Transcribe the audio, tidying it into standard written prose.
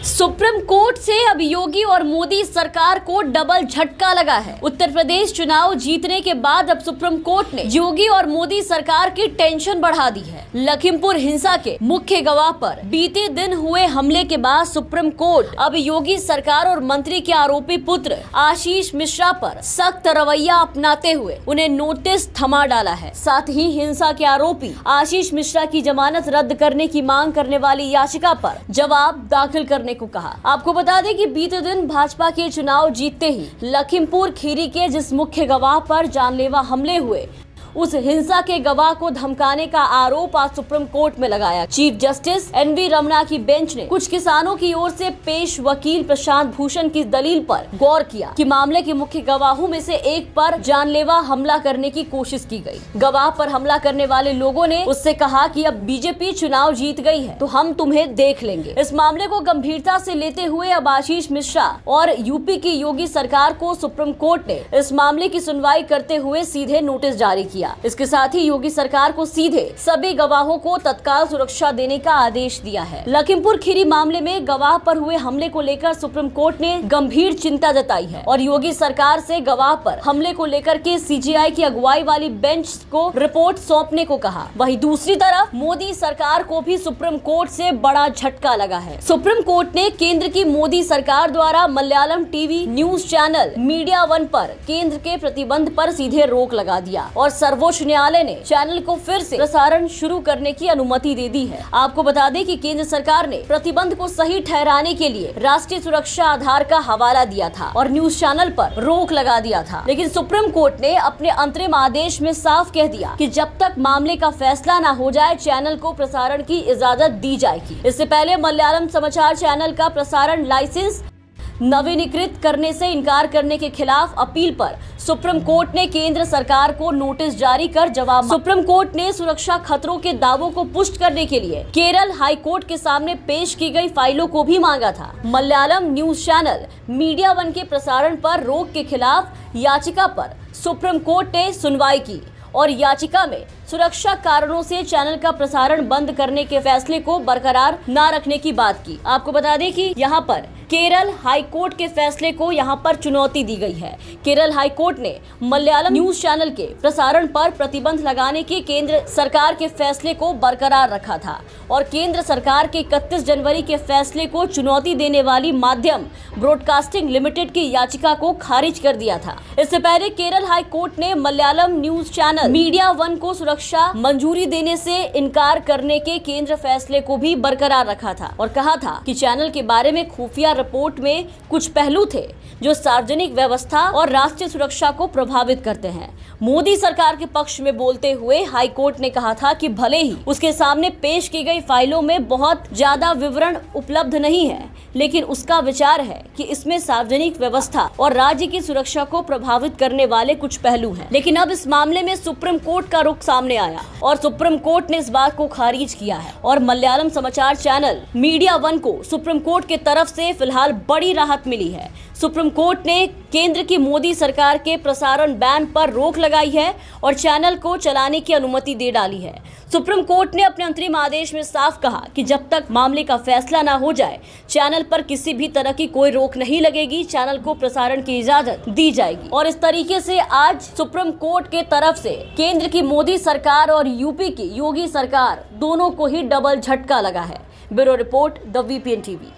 Supreme court से अब योगी और मोदी सरकार को डबल झटका लगा है। उत्तर प्रदेश चुनाव जीतने के बाद अब सुप्रीम कोर्ट ने योगी और मोदी सरकार की टेंशन बढ़ा दी है। लखीमपुर हिंसा के मुख्य गवाह पर बीते दिन हुए हमले के बाद सुप्रीम कोर्ट अब योगी सरकार और मंत्री के आरोपी पुत्र आशीष मिश्रा पर सख्त रवैया अपनाते हुए उन्हें नोटिस थमा डाला है। साथ ही हिंसा के आरोपी आशीष मिश्रा की जमानत रद्द करने की मांग करने वाली याचिका पर जवाब दाखिल करने को कहा। आपको बता दें कि बीते दिन भाजपा के चुनाव जीतते ही लखीमपुर खीरी के जिस मुख्य गवाह पर जानलेवा हमले हुए उस हिंसा के गवाह को धमकाने का आरोप आज सुप्रीम कोर्ट में लगाया। चीफ जस्टिस एनवी रमना की बेंच ने कुछ किसानों की ओर से पेश वकील प्रशांत भूषण की दलील पर गौर किया कि मामले के मुख्य गवाहों में से एक पर जानलेवा हमला करने की कोशिश की गई। गवाह पर हमला करने वाले लोगों ने उससे कहा कि अब बीजेपी चुनाव जीत गई है तो हम तुम्हें देख लेंगे। इस मामले को गंभीरता से लेते हुए अब आशीष मिश्रा और यूपी की योगी सरकार को सुप्रीम कोर्ट ने इस मामले की सुनवाई करते हुए सीधे नोटिस जारी किया। इसके साथ ही योगी सरकार को सीधे सभी गवाहों को तत्काल सुरक्षा देने का आदेश दिया है। लखीमपुर खीरी मामले में गवाह पर हुए हमले को लेकर सुप्रीम कोर्ट ने गंभीर चिंता जताई है और योगी सरकार से गवाह पर हमले को लेकर के सीजेआई की अगुवाई वाली बेंच को रिपोर्ट सौंपने को कहा। वहीं दूसरी तरफ मोदी सरकार को भी सुप्रीम कोर्ट से बड़ा झटका लगा है। सुप्रीम कोर्ट ने केंद्र की मोदी सरकार द्वारा Malayalam TV news channel media one पर केंद्र के प्रतिबंध पर सीधे रोक लगा दिया और सर्वोच्च न्यायालय ने चैनल को फिर से प्रसारण शुरू करने की अनुमति दे दी है। आपको बता दें कि केंद्र सरकार ने प्रतिबंध को सही ठहराने के लिए राष्ट्रीय सुरक्षा आधार का हवाला दिया था और न्यूज चैनल पर रोक लगा दिया था, लेकिन सुप्रीम कोर्ट ने अपने अंतरिम आदेश में साफ कह दिया कि जब तक मामले का फैसला न हो जाए चैनल को प्रसारण की इजाजत दी जाएगी। इससे पहले मलयालम समाचार चैनल का प्रसारण लाइसेंस नवीनीकृत करने से इनकार करने के खिलाफ अपील पर सुप्रीम कोर्ट ने केंद्र सरकार को नोटिस जारी कर जवाब। सुप्रीम कोर्ट ने सुरक्षा खतरों के दावों को पुष्ट करने के लिए केरल हाई कोर्ट के सामने पेश की गई फाइलों को भी मांगा था। Malayalam news channel media one के प्रसारण पर रोक के खिलाफ याचिका पर सुप्रीम कोर्ट ने सुनवाई की और याचिका में सुरक्षा कारणों से चैनल का प्रसारण बंद करने के फैसले को बरकरार न रखने की बात की। आपको बता दें कि यहाँ पर केरल हाई कोर्ट के फैसले को यहाँ पर चुनौती दी गई है। केरल हाई कोर्ट ने मलयालम न्यूज चैनल के प्रसारण पर प्रतिबंध लगाने के केंद्र सरकार के फैसले को बरकरार रखा था और केंद्र सरकार के 31 जनवरी के फैसले को चुनौती देने वाली माध्यम ब्रॉडकास्टिंग लिमिटेड की याचिका को खारिज कर दिया था। इससे पहले केरल हाई कोर्ट ने Malayalam news channel media one को सुरक्षा मंजूरी देने से इनकार करने के केंद्र फैसले को भी बरकरार रखा था और कहा था कि चैनल के बारे में खुफिया रिपोर्ट में कुछ पहलू थे जो सार्वजनिक व्यवस्था और राष्ट्रीय सुरक्षा को प्रभावित करते हैं। मोदी सरकार के पक्ष में बोलते हुए हाई कोर्ट ने कहा था कि भले ही उसके सामने पेश की गई फाइलों में बहुत ज्यादा विवरण उपलब्ध नहीं है, लेकिन उसका विचार है कि इसमें सार्वजनिक व्यवस्था और राज्य की सुरक्षा को प्रभावित करने वाले कुछ पहलू हैं। लेकिन अब इस मामले में सुप्रीम कोर्ट का रुख सामने आया और सुप्रीम कोर्ट ने इस बात को खारिज किया है और मलयालम समाचार चैनल मीडिया वन को सुप्रीम कोर्ट की तरफ से फिलहाल बड़ी राहत मिली है। सुप्रीम कोर्ट ने केंद्र की मोदी सरकार के प्रसारण बैन पर रोक लगाई है और चैनल को चलाने की अनुमति दे डाली है। सुप्रीम कोर्ट ने अपने अंतरिम आदेश में साफ कहा कि जब तक मामले का फैसला न हो जाए चैनल पर किसी भी तरह की कोई रोक नहीं लगेगी, चैनल को प्रसारण की इजाजत दी जाएगी। और इस तरीके से आज सुप्रीम कोर्ट के तरफ से केंद्र की मोदी सरकार और यूपी की योगी सरकार दोनों को ही डबल झटका लगा है। Bureau report, the VPN TV.